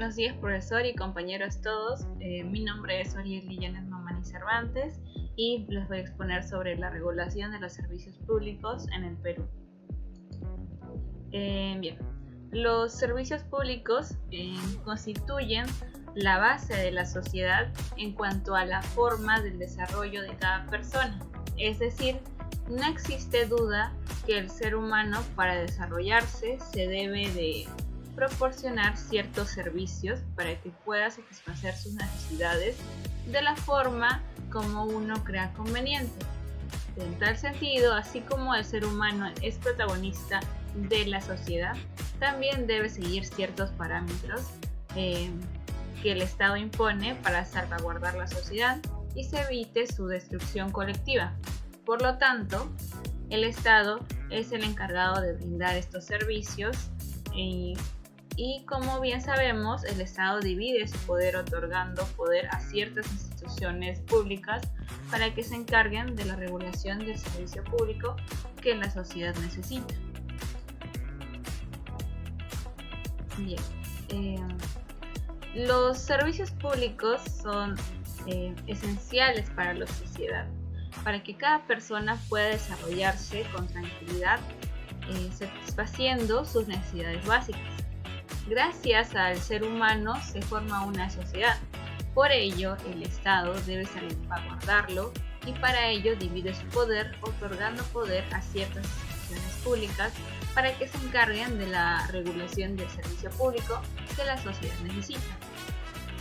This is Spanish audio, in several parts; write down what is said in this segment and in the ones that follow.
Buenos días, profesor y compañeros todos. Mi nombre es Oriel Lillanes Mamani Cervantes y les voy a exponer sobre la regulación de los servicios públicos en el Perú. Bien, los servicios públicos constituyen la base de la sociedad en cuanto a la forma del desarrollo de cada persona. Es decir, no existe duda que el ser humano para desarrollarse se debe de proporcionar ciertos servicios para que pueda satisfacer sus necesidades de la forma como uno crea conveniente. En tal sentido, así como el ser humano es protagonista de la sociedad, también debe seguir ciertos parámetros que el Estado impone para salvaguardar la sociedad y se evite su destrucción colectiva. Por lo tanto, el Estado es el encargado de brindar estos servicios y como bien sabemos, el Estado divide su poder otorgando poder a ciertas instituciones públicas para que se encarguen de la regulación del servicio público que la sociedad necesita. Bien, los servicios públicos son esenciales para la sociedad, para que cada persona pueda desarrollarse con tranquilidad, satisfaciendo sus necesidades básicas. Gracias al ser humano se forma una sociedad, por ello el Estado debe salvaguardarlo y para ello divide su poder, otorgando poder a ciertas instituciones públicas para que se encarguen de la regulación del servicio público que la sociedad necesita.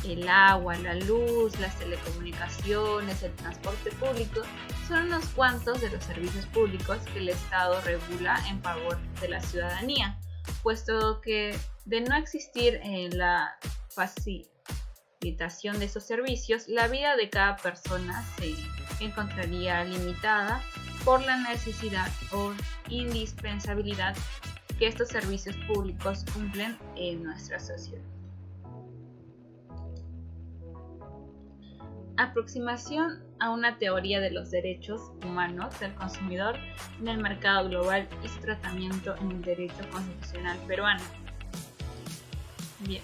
El agua, la luz, las telecomunicaciones, el transporte público son unos cuantos de los servicios públicos que el Estado regula en favor de la ciudadanía, puesto que de no existir la facilitación de esos servicios, la vida de cada persona se encontraría limitada por la necesidad o indispensabilidad que estos servicios públicos cumplen en nuestra sociedad. Aproximación a una teoría de los derechos humanos del consumidor en el mercado global y su tratamiento en el derecho constitucional peruano. Bien.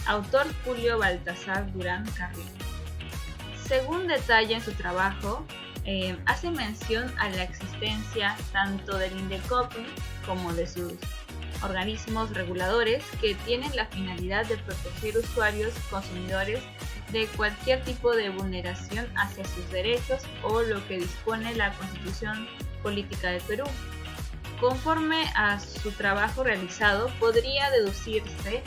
Autor Julio Baltasar Durán Carrillo. Según detalla en su trabajo, hace mención a la existencia tanto del INDECOPI como de sus organismos reguladores que tienen la finalidad de proteger usuarios consumidores de cualquier tipo de vulneración hacia sus derechos o lo que dispone la Constitución Política del Perú. Conforme a su trabajo realizado, podría deducirse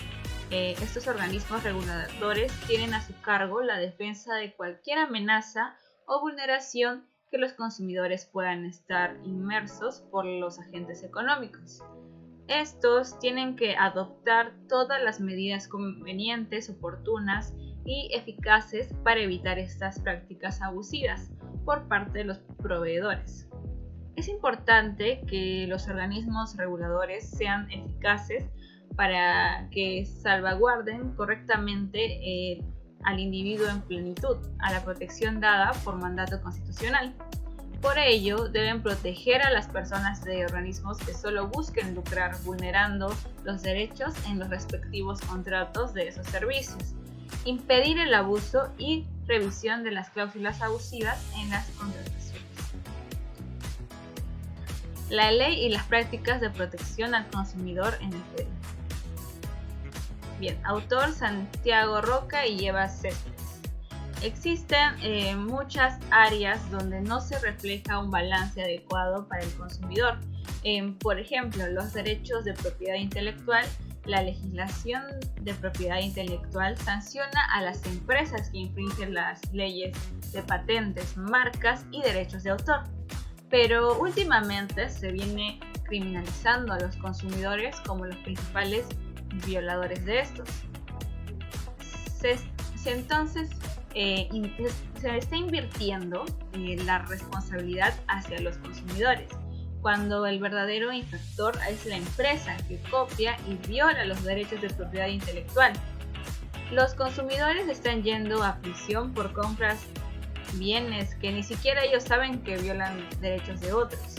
estos organismos reguladores tienen a su cargo la defensa de cualquier amenaza o vulneración que los consumidores puedan estar inmersos por los agentes económicos. Estos tienen que adoptar todas las medidas convenientes, oportunas y eficaces para evitar estas prácticas abusivas por parte de los proveedores. Es importante que los organismos reguladores sean eficaces para que salvaguarden correctamente al individuo en plenitud, a la protección dada por mandato constitucional. Por ello, deben proteger a las personas de organismos que solo busquen lucrar vulnerando los derechos en los respectivos contratos de esos servicios, impedir el abuso y revisión de las cláusulas abusivas en las contrataciones. La ley y las prácticas de protección al consumidor en el Perú. Bien, autor Santiago Roca y Eva Céspedes. Existen muchas áreas donde no se refleja un balance adecuado para el consumidor. Por ejemplo, los derechos de propiedad intelectual. La legislación de propiedad intelectual sanciona a las empresas que infringen las leyes de patentes, marcas y derechos de autor. Pero últimamente se viene criminalizando a los consumidores como los principales violadores de estos. Entonces, se está invirtiendo la responsabilidad hacia los consumidores, cuando el verdadero infractor es la empresa que copia y viola los derechos de propiedad intelectual. Los consumidores están yendo a prisión por compras bienes que ni siquiera ellos saben que violan derechos de otros.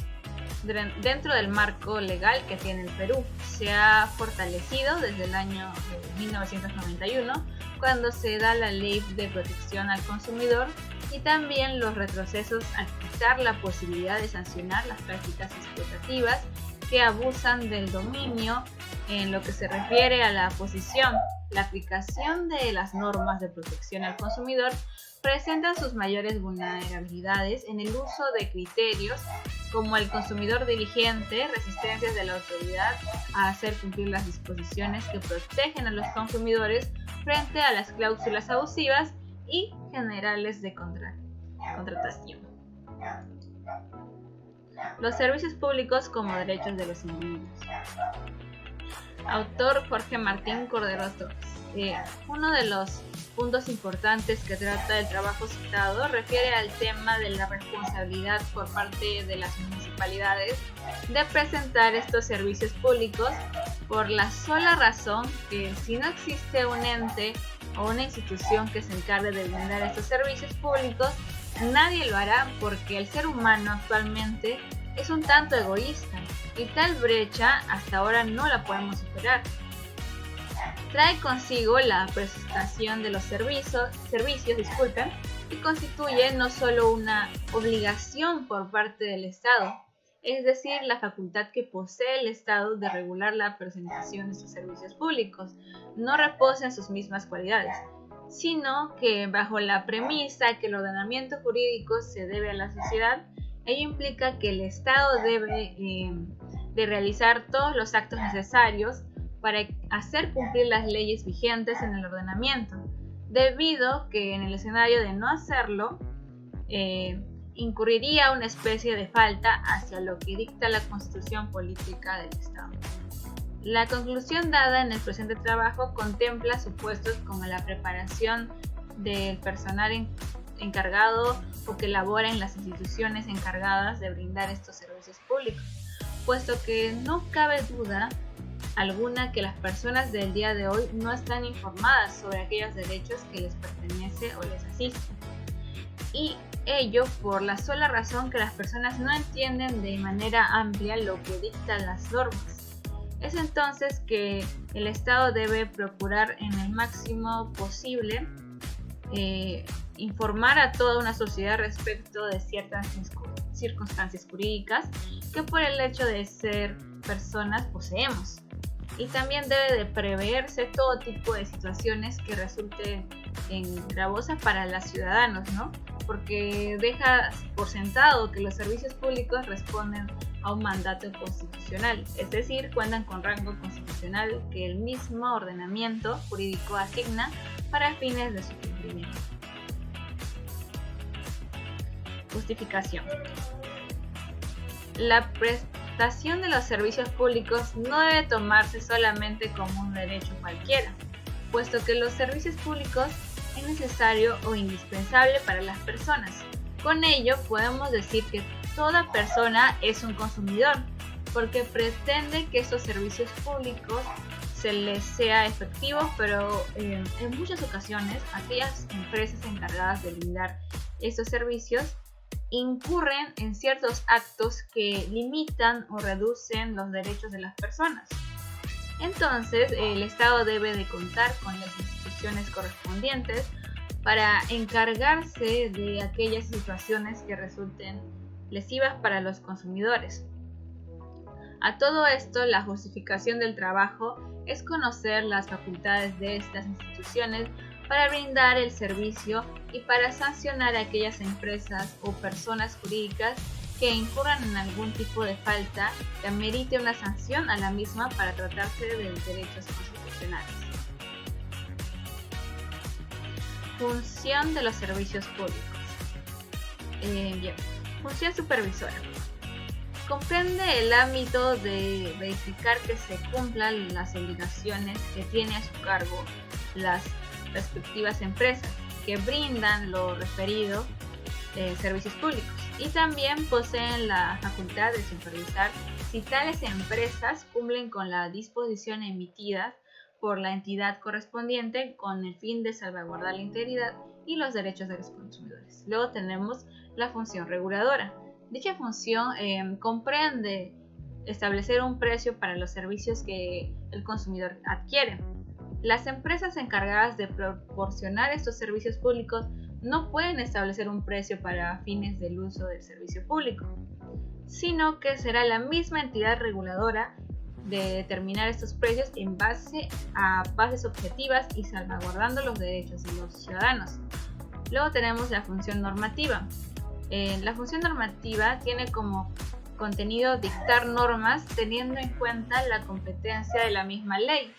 dentro del marco legal que tiene el Perú. Se ha fortalecido desde el año 1991, cuando se da la Ley de Protección al Consumidor, y también los retrocesos al quitar la posibilidad de sancionar las prácticas explotativas que abusan del dominio en lo que se refiere a la posición. La aplicación de las normas de protección al consumidor presentan sus mayores vulnerabilidades en el uso de criterios como el consumidor diligente, resistencias de la autoridad a hacer cumplir las disposiciones que protegen a los consumidores frente a las cláusulas abusivas y generales de contratación. Los servicios públicos como derechos de los individuos. Autor Jorge Martín Cordero Torres. Uno de los puntos importantes que trata el trabajo citado refiere al tema de la responsabilidad por parte de las municipalidades de presentar estos servicios públicos, por la sola razón que si no existe un ente o una institución que se encargue de brindar estos servicios públicos, nadie lo hará, porque el ser humano actualmente es un tanto egoísta y tal brecha hasta ahora no la podemos superar. Trae consigo la prestación de los servicios, y constituye no solo una obligación por parte del Estado, es decir, la facultad que posee el Estado de regular la presentación de sus servicios públicos no reposa en sus mismas cualidades, sino que bajo la premisa que el ordenamiento jurídico se debe a la sociedad, ello implica que el Estado debe de realizar todos los actos necesarios para hacer cumplir las leyes vigentes en el ordenamiento, debido que en el escenario de no hacerlo, incurriría una especie de falta hacia lo que dicta la Constitución política del Estado. La conclusión dada en el presente trabajo contempla supuestos como la preparación del personal encargado o que labora en las instituciones encargadas de brindar estos servicios públicos, puesto que no cabe duda alguna que las personas del día de hoy no están informadas sobre aquellos derechos que les pertenece o les asisten. Y ello por la sola razón que las personas no entienden de manera amplia lo que dictan las normas. Es entonces que el Estado debe procurar en el máximo posible informar a toda una sociedad respecto de ciertas circunstancias jurídicas que por el hecho de ser personas poseemos. Y también debe de preverse todo tipo de situaciones que resulten gravosas para los ciudadanos, ¿no? Porque deja por sentado que los servicios públicos responden a un mandato constitucional, es decir, cuentan con rango constitucional que el mismo ordenamiento jurídico asigna para fines de su cumplimiento. Justificación. La prestación de los servicios públicos no debe tomarse solamente como un derecho cualquiera, puesto que los servicios públicos es necesario o indispensable para las personas. Con ello podemos decir que toda persona es un consumidor, porque pretende que estos servicios públicos se les sea efectivo, pero en muchas ocasiones aquellas empresas encargadas de brindar estos servicios incurren en ciertos actos que limitan o reducen los derechos de las personas. Entonces, el Estado debe de contar con las instituciones correspondientes para encargarse de aquellas situaciones que resulten lesivas para los consumidores. A todo esto, la justificación del trabajo es conocer las facultades de estas instituciones para brindar el servicio y para sancionar a aquellas empresas o personas jurídicas que incurran en algún tipo de falta que amerite una sanción a la misma para tratarse de derechos constitucionales. Función de los servicios públicos. Función supervisora. Comprende el ámbito de verificar que se cumplan las obligaciones que tiene a su cargo las respectivas empresas que brindan lo referido servicios públicos, y también poseen la facultad de supervisar si tales empresas cumplen con la disposición emitida por la entidad correspondiente con el fin de salvaguardar la integridad y los derechos de los consumidores. Luego tenemos la función reguladora, Dicha función comprende establecer un precio para los servicios que el consumidor adquiere. Las empresas encargadas de proporcionar estos servicios públicos no pueden establecer un precio para fines del uso del servicio público, sino que será la misma entidad reguladora de determinar estos precios en base a bases objetivas y salvaguardando los derechos de los ciudadanos. Luego tenemos la función normativa. La función normativa tiene como contenido dictar normas teniendo en cuenta la competencia de la misma ley,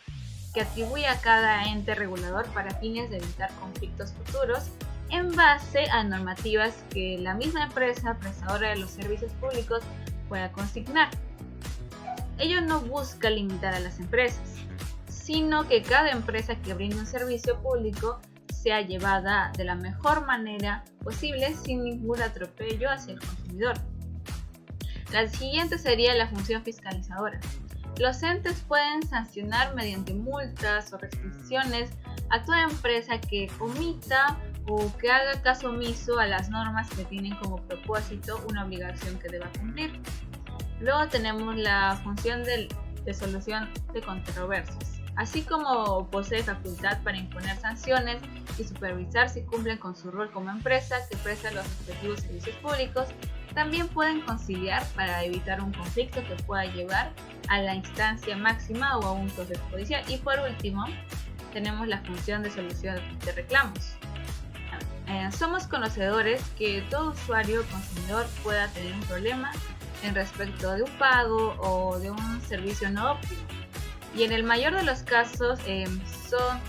que atribuye a cada ente regulador para fines de evitar conflictos futuros en base a normativas que la misma empresa prestadora de los servicios públicos pueda consignar. Ello no busca limitar a las empresas, sino que cada empresa que brinda un servicio público sea llevada de la mejor manera posible sin ningún atropello hacia el consumidor. La siguiente sería la función fiscalizadora. Los entes pueden sancionar mediante multas o restricciones a toda empresa que omita o que haga caso omiso a las normas que tienen como propósito una obligación que deba cumplir. Luego tenemos la función de solución de controversias. Así como posee facultad para imponer sanciones y supervisar si cumplen con su rol como empresa que presta los respectivos servicios públicos, también pueden conciliar para evitar un conflicto que pueda llevar a la instancia máxima o a un proceso judicial. Y por último, tenemos la función de solución de reclamos. Somos conocedores que todo usuario o consumidor pueda tener un problema en respecto de un pago o de un servicio no óptimo. Y en el mayor de los casos son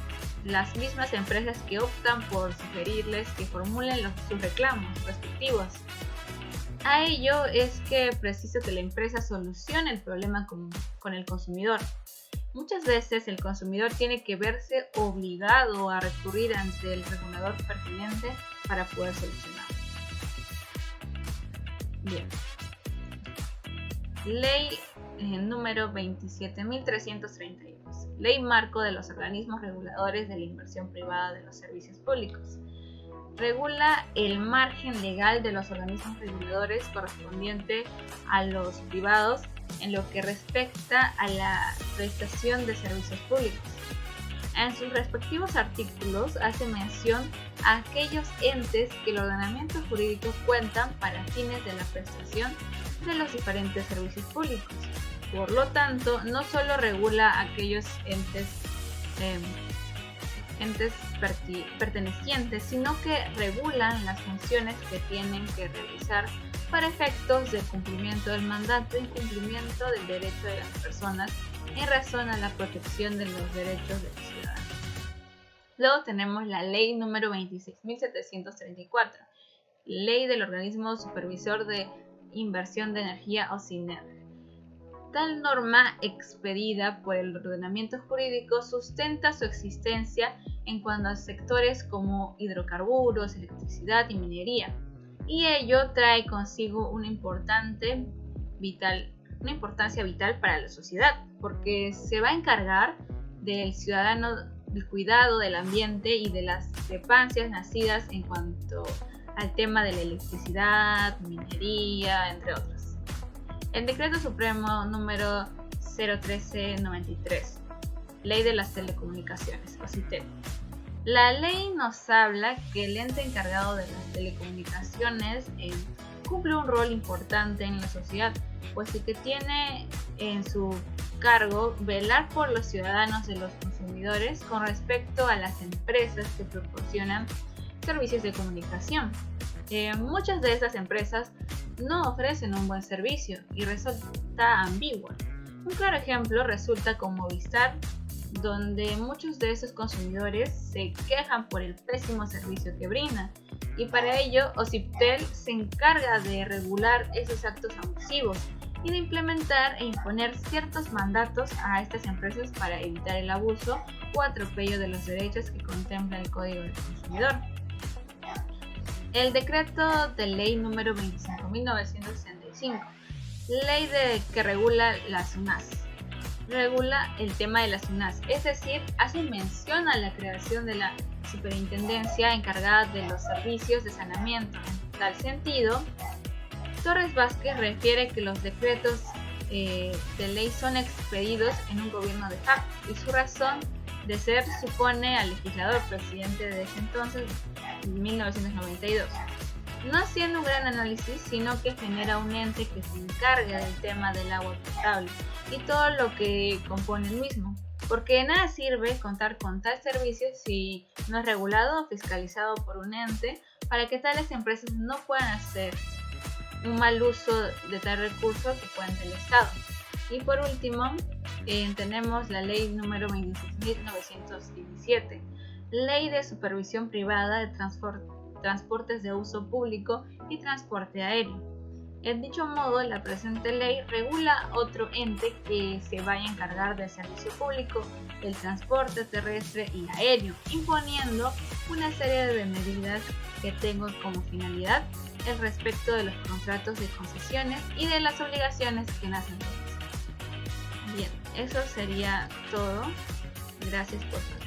las mismas empresas que optan por sugerirles que formulen sus reclamos respectivos. A ello es que preciso que la empresa solucione el problema con el consumidor. Muchas veces el consumidor tiene que verse obligado a recurrir ante el regulador pertinente para poder solucionarlo. Bien. Ley número 27.332. Ley marco de los organismos reguladores de la inversión privada de los servicios públicos. Regula el margen legal de los organismos reguladores correspondiente a los privados en lo que respecta a la prestación de servicios públicos. En sus respectivos artículos hace mención a aquellos entes que el ordenamiento jurídico cuentan para fines de la prestación de los diferentes servicios públicos. Por lo tanto, no solo regula aquellos entes pertenecientes, sino que regulan las funciones que tienen que realizar para efectos del cumplimiento del mandato y cumplimiento del derecho de las personas en razón a la protección de los derechos de los ciudadanos. Luego tenemos la ley número 26.734, ley del organismo supervisor de inversión de energía o SINER. Tal norma expedida por el ordenamiento jurídico sustenta su existencia en cuanto a sectores como hidrocarburos, electricidad y minería, y ello trae consigo una importancia vital para la sociedad, porque se va a encargar del ciudadano del cuidado del ambiente y de las discrepancias nacidas en cuanto al tema de la electricidad, minería, entre otros. El Decreto Supremo número 01393, Ley de las Telecomunicaciones, o CITEL. La ley nos habla que el ente encargado de las telecomunicaciones cumple un rol importante en la sociedad, pues que tiene en su cargo velar por los ciudadanos de los consumidores con respecto a las empresas que proporcionan servicios de comunicación. Muchas de estas empresas no ofrecen un buen servicio y resulta ambigua. Un claro ejemplo resulta con Movistar, donde muchos de esos consumidores se quejan por el pésimo servicio que brindan, y para ello OCIPTEL se encarga de regular esos actos abusivos y de implementar e imponer ciertos mandatos a estas empresas para evitar el abuso o atropello de los derechos que contempla el Código del Consumidor. El decreto de ley número 25.965, ley que regula las UNAS. Regula el tema de las UNAS, es decir, hace mención a la creación de la superintendencia encargada de los servicios de saneamiento. En tal sentido, Torres Vázquez refiere que los decretos de ley son expedidos en un gobierno de facto y su razón de ser supone al legislador presidente de ese entonces, en 1992. No haciendo un gran análisis, sino que genera un ente que se encargue del tema del agua potable y todo lo que compone el mismo. Porque de nada sirve contar con tal servicio si no es regulado o fiscalizado por un ente para que tales empresas no puedan hacer un mal uso de tal recurso que cuenta el Estado. Y por último, tenemos la ley número 26.917, Ley de Supervisión Privada de Transportes de Uso Público y Transporte Aéreo. En dicho modo, la presente ley regula otro ente que se vaya a encargar del servicio público, del transporte terrestre y aéreo, imponiendo una serie de medidas que tengan como finalidad el respecto de los contratos de concesiones y de las obligaciones que nacen de ellos. Bien, eso sería todo. Gracias por su atención.